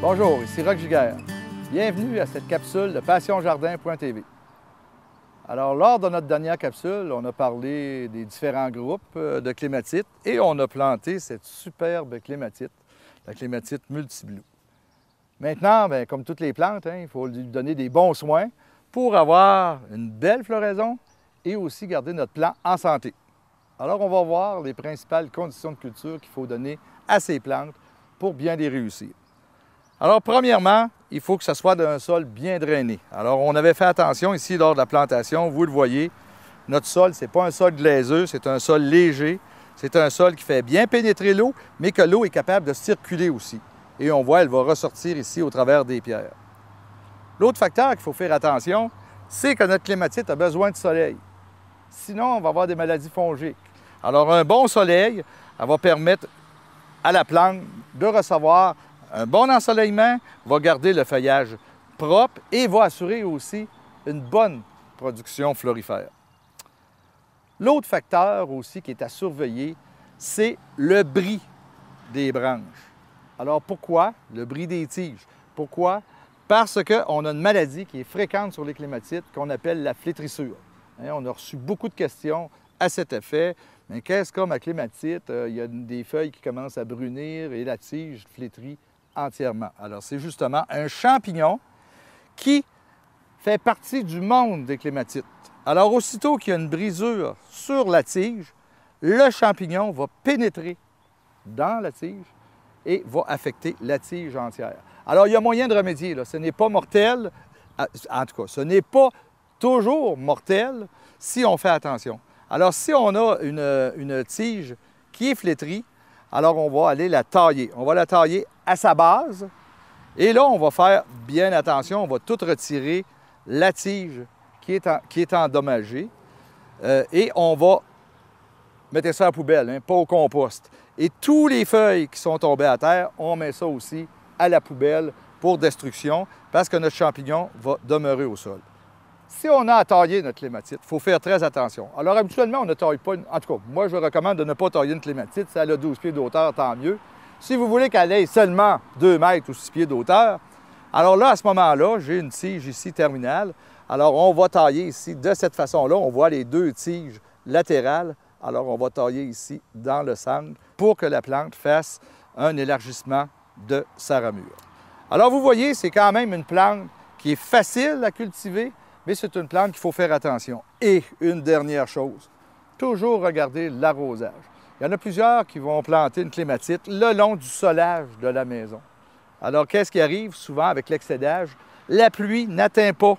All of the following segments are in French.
Bonjour, ici Roch Giguère. Bienvenue à cette capsule de passionjardin.tv. Alors, lors de notre dernière capsule, on a parlé des différents groupes de clématites et on a planté cette superbe clématite, la clématite multiblue. Maintenant, bien, comme toutes les plantes, il faut lui donner des bons soins pour avoir une belle floraison et aussi garder notre plant en santé. Alors, on va voir les principales conditions de culture qu'il faut donner à ces plantes pour bien les réussir. Alors, premièrement, il faut que ce soit d'un sol bien drainé. Alors, on avait fait attention ici lors de la plantation, vous le voyez, notre sol, ce n'est pas un sol glaiseux, c'est un sol léger. C'est un sol qui fait bien pénétrer l'eau, mais que l'eau est capable de circuler aussi. Et on voit, elle va ressortir ici au travers des pierres. L'autre facteur qu'il faut faire attention, c'est que notre clématite a besoin de soleil. Sinon, on va avoir des maladies fongiques. Alors, un bon soleil, elle va permettre à la plante de recevoir un bon ensoleillement, va garder le feuillage propre et va assurer aussi une bonne production florifère. L'autre facteur aussi qui est à surveiller, c'est le bris des branches. Alors pourquoi le bris des tiges? Pourquoi? Parce qu'on a une maladie qui est fréquente sur les clématites qu'on appelle la flétrissure. On a reçu beaucoup de questions à cet effet. Mais qu'est-ce comme ma clématite? Il y a des feuilles qui commencent à brunir et la tige flétrit entièrement. Alors, c'est justement un champignon qui fait partie du monde des clématites. Alors, aussitôt qu'il y a une brisure sur la tige, le champignon va pénétrer dans la tige et va affecter la tige entière. Alors, il y a moyen de remédier. Là. Ce n'est pas mortel, en tout cas, ce n'est pas toujours mortel si on fait attention. Alors, si on a une tige qui est flétrie, alors on va aller la tailler. On va la tailler à sa base. Et là, on va faire bien attention. On va tout retirer la tige qui est endommagée. Et on va mettre ça à la poubelle, pas au compost. Et tous les feuilles qui sont tombées à terre, on met ça aussi à la poubelle pour destruction parce que notre champignon va demeurer au sol. Si on a à tailler notre clématite, il faut faire très attention. Alors, habituellement, on ne taille pas, en tout cas, moi, je recommande de ne pas tailler une clématite. Si elle a 12 pieds d'auteur, tant mieux. Si vous voulez qu'elle ait seulement 2 mètres ou 6 pieds d'auteur, alors là, à ce moment-là, j'ai une tige ici terminale. Alors, on va tailler ici de cette façon-là. On voit les 2 tiges latérales. Alors, on va tailler ici dans le centre pour que la plante fasse un élargissement de sa ramure. Alors, vous voyez, c'est quand même une plante qui est facile à cultiver, mais c'est une plante qu'il faut faire attention. Et une dernière chose, toujours regarder l'arrosage. Il y en a plusieurs qui vont planter une clématite le long du solage de la maison. Alors, qu'est-ce qui arrive souvent avec l'excédage? La pluie n'atteint pas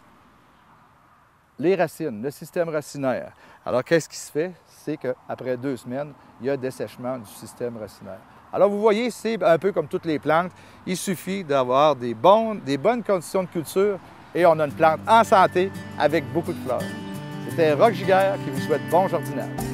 les racines, le système racinaire. Alors, qu'est-ce qui se fait? C'est qu'après 2 semaines, il y a dessèchement du système racinaire. Alors, vous voyez, c'est un peu comme toutes les plantes. Il suffit d'avoir des bonnes conditions de culture et on a une plante en santé avec beaucoup de fleurs. C'était Roch Giguère qui vous souhaite bon jardinage.